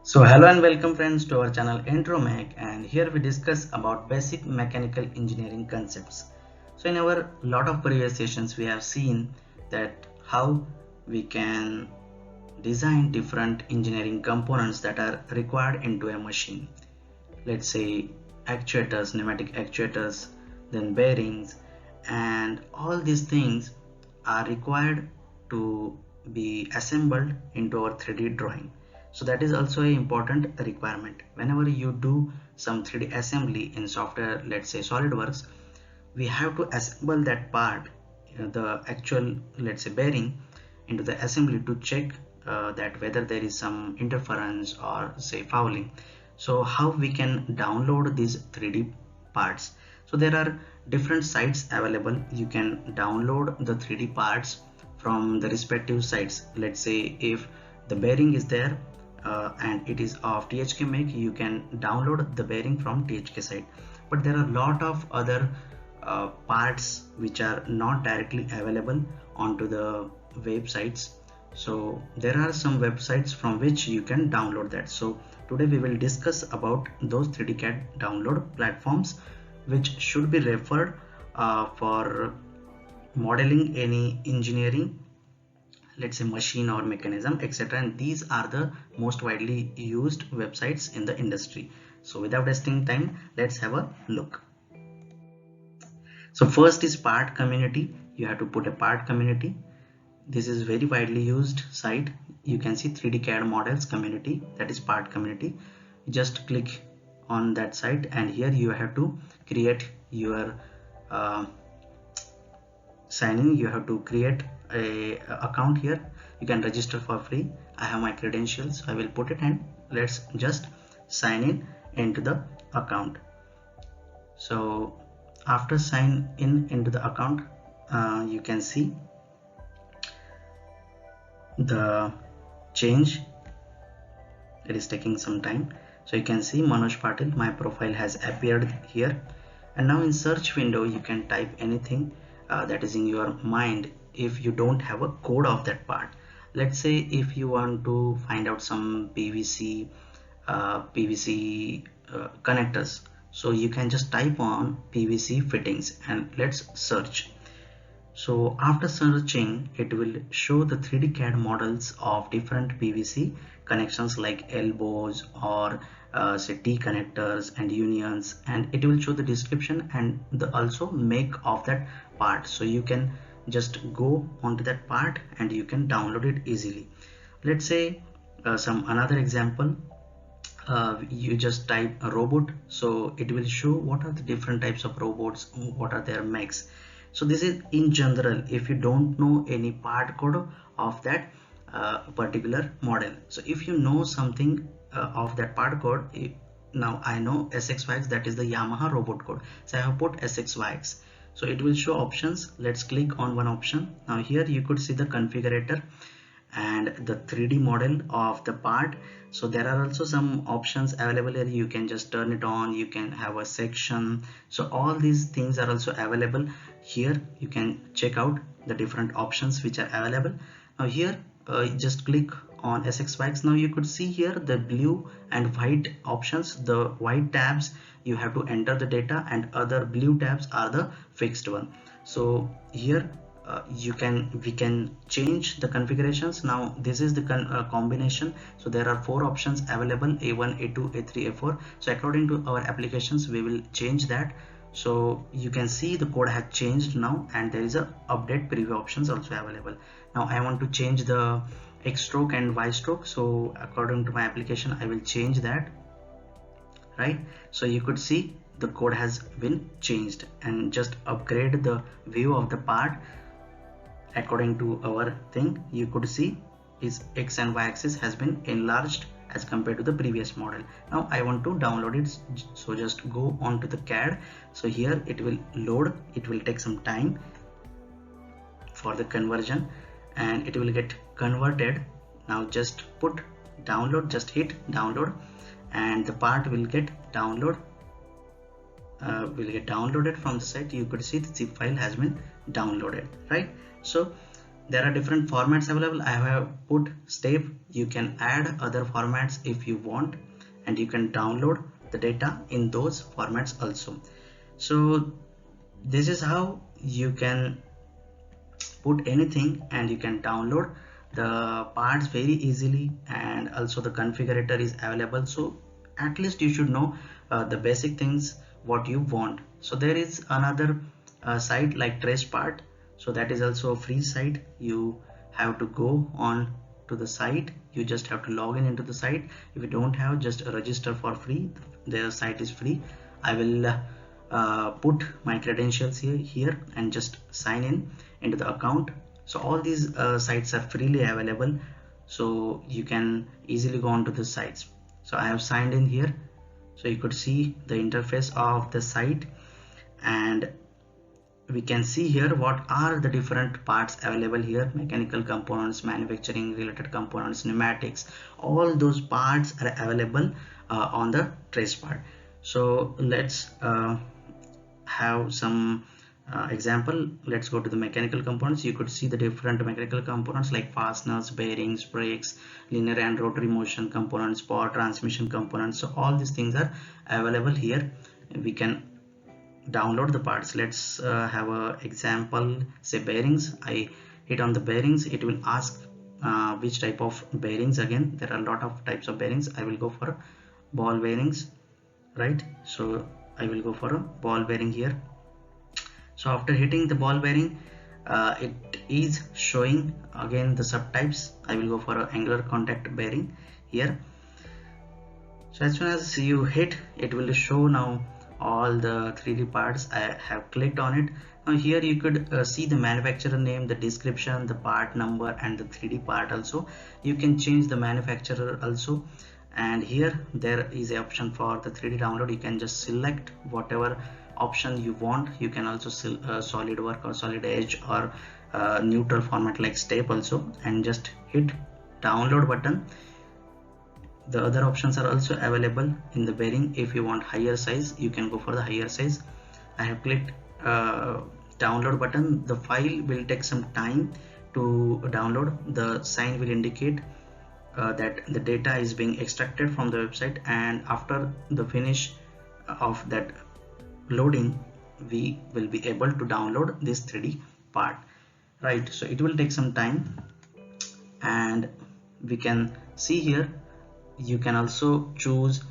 So hello and welcome friends to our channel Intromech, and here we discuss about basic mechanical engineering concepts. So in our lot of previous sessions we have seen that how we can design different engineering components that are required into a machine. Let's say actuators, pneumatic actuators, then bearings, and all these things are required to be assembled into our 3D drawing. So that is also an important requirement. Whenever you do some 3D assembly in software, let's say SolidWorks, we have to assemble that part, the actual, let's say, bearing, into the assembly to check that whether there is some interference or say fouling. So how we can download these 3D parts? So there are different sites available. You can download the 3D parts from the respective sites. Let's say if the bearing is there and it is of THK make, you can download the bearing from THK site. But there are a lot of other parts which are not directly available onto the websites. So there are some websites from which you can download that. So today we will discuss about those 3D CAD download platforms which should be referred for modeling any engineering, let's say machine or mechanism, etc. And these are the most widely used websites in the industry. So without wasting time, let's have a look. So first is part community. You have to put a part community. This is very widely used site. You can see 3D CAD models community, that is part community. Just click on that site and here you have to create your sign in. You have to create a account here. You can register for free. I have my credentials. I will put it and let's just sign in into the account. So after sign in into the account, you can see the change. It is taking some time. So you can see Manoj Patil, my profile has appeared here. And now in search window you can type anything that is in your mind if you don't have a code of that part. Let's say if you want to find out some PVC connectors, so you can just type on PVC fittings and let's search. So after searching, it will show the 3D CAD models of different PVC connections like elbows or say T connectors and unions, and it will show the description and the also make of that part. So you can just go onto that part and you can download it easily. Let's say some another example. You just type a robot, so it will show what are the different types of robots, what are their makes. So this is in general if you don't know any part code of that particular model. So if you know something of that part code, now I know SXYX, that is the Yamaha robot code, so I have put SXYX. So it will show options. Let's click on one option. Now here you could see the configurator and the 3D model of the part. So there are also some options available here. You can just turn it on, you can have a section. So all these things are also available here. You can check out the different options which are available. Now here just click on SXYX. Now you could see here the blue and white options. The white tabs you have to enter the data and other blue tabs are the fixed one. So here we can change the configurations. Now this is the combination. So there are 4 options available: A1, A2, A3, A4. So according to our applications we will change that. So you can see the code has changed now and there is a update preview options also available. Now I want to change the X stroke and Y stroke, so according to my application I will change that, right? So you could see the code has been changed and just upgrade the view of the part according to our thing. You could see is X and Y axis has been enlarged as compared to the previous model. Now I want to download it, so just go on to the CAD. So here it will load, it will take some time for the conversion and it will get converted. Now just put download, just hit download and the part will get downloaded from the site. You could see the zip file has been downloaded, right? So There are different formats available. I have put step. You can add other formats if you want, and you can download the data in those formats also. So this is how you can put anything and you can download the parts very easily, and also the configurator is available. So at least you should know the basic things what you want. So there is another site like TracePart. So that is also a free site. You have to go on to the site. You just have to log in into the site. If you don't have, just register for free. Their site is free. I will put my credentials here and just sign in into the account. So all these sites are freely available, so you can easily go on to the sites. So I have signed in here, so you could see the interface of the site, and we can see here what are the different parts available here: mechanical components, manufacturing related components, pneumatics. All those parts are available on the TracePart. So let's have some example. Let's go to the mechanical components. You could see the different mechanical components like fasteners, bearings, brakes, linear and rotary motion components, power transmission components. So all these things are available here. We can download the parts. Let's have a example, say bearings. I hit on the bearings. It will ask which type of bearings. Again, there are a lot of types of bearings. I will go for ball bearings, right? So I will go for a ball bearing here. So after hitting the ball bearing, it is showing again the subtypes. I will go for an angular contact bearing here. So as soon as you hit, it will show now all the 3D parts. I have clicked on it. Now here you could see the manufacturer name, the description, the part number, and the 3D part also. You can change the manufacturer also. And here there is an option for the 3D download. You can just select whatever option you want. You can also SolidWorks or Solid Edge or neutral format like step also, and just hit download button. The other options are also available in the bearing. If you want higher size, you can go for the higher size. I have clicked download button. The file will take some time to download. The sign will indicate that the data is being extracted from the website, and after the finish of that loading, we will be able to download this 3D part, right? So it will take some time, and we can see here you can also choose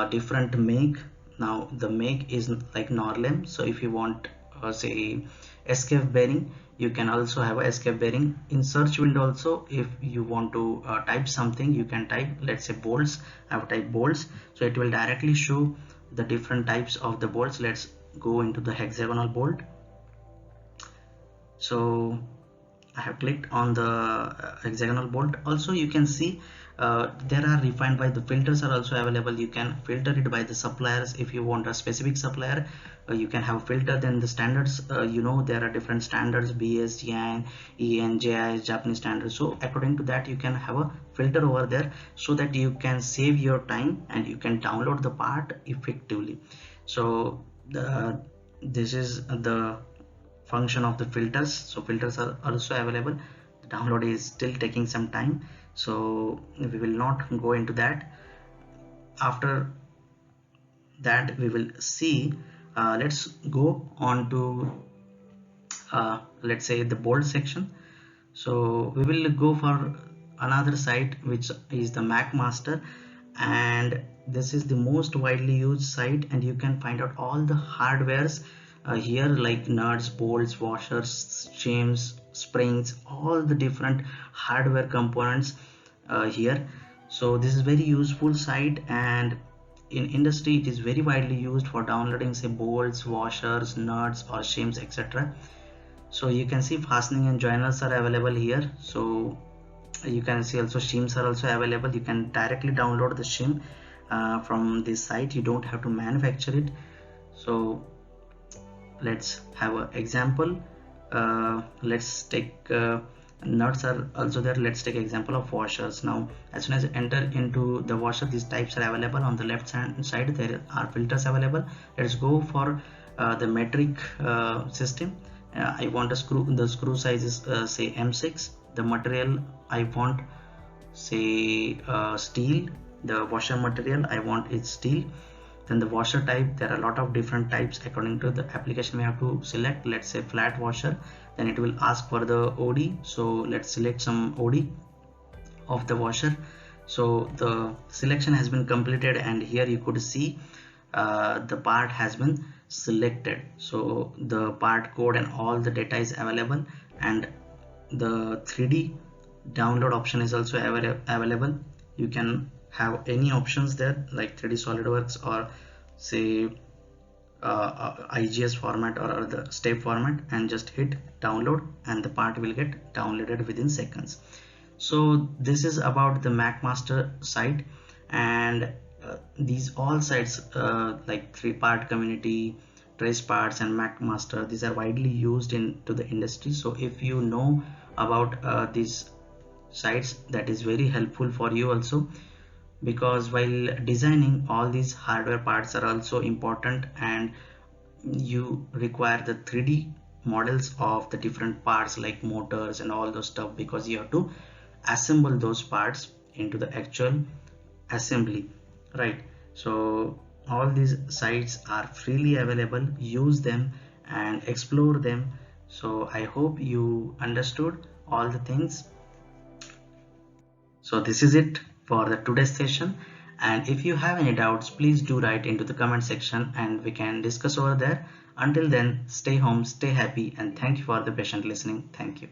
different make. Now the make is like Norlem. So if you want say escape bearing, you can also have a escape bearing. In search window also, if you want to type something, you can type, let's say bolts. I have typed bolts, so it will directly show the different types of the bolts. Let's go into the hexagonal bolt. So I have clicked on the hexagonal bolt. Also you can see there are refined by the filters are also available. You can filter it by the suppliers. If you want a specific supplier, you can have a filter. Then the standards, you know, there are different standards: BS, GIN, EN, JIS, Japanese standards. So according to that, you can have a filter over there, so that you can save your time and you can download the part effectively. So this is the function of the filters. So filters are also available. The download is still taking some time, so we will not go into that. After that, we will see let's go on to let's say the bolt section. So we will go for another site, which is the MacMaster, and this is the most widely used site, and you can find out all the hardwares here, like nuts, bolts, washers, shims, springs, all the different hardware components here. So this is very useful site, and in industry it is very widely used for downloading say bolts, washers, nuts or shims, etc. So you can see fastening and joiners are available here. So you can see also shims are also available. You can directly download the shim from this site. You don't have to manufacture it. So let's have an example. Let's take nuts are also there. Let's take example of washers. Now as soon as you enter into the washer, these types are available. On the left hand side there are filters available. Let's go for the metric system. I want a screw, the screw size is say M6. The material I want, say steel. The washer material I want is steel. Then the washer type, there are a lot of different types according to the application we have to select. Let's say flat washer, then it will ask for the OD, so let's select some OD of the washer. So the selection has been completed, and here you could see the part has been selected. So the part code and all the data is available, and the 3D download option is also available. You can have any options there like 3D SolidWorks or say IGS format or other step format, and just hit download and the part will get downloaded within seconds. So this is about the MacMaster site, and these all sites like 3Part Community, Trace Parts and MacMaster, these are widely used into the industry. So if you know about these sites, that is very helpful for you also, because while designing all these hardware parts are also important, and you require the 3D models of the different parts like motors and all those stuff, because you have to assemble those parts into the actual assembly, right? So all these sites are freely available, use them and explore them. So I hope you understood all the things. So this is it for the today's session, and if you have any doubts, please do write into the comment section and we can discuss over there. Until then, stay home, stay happy, and thank you for the patient listening. Thank you.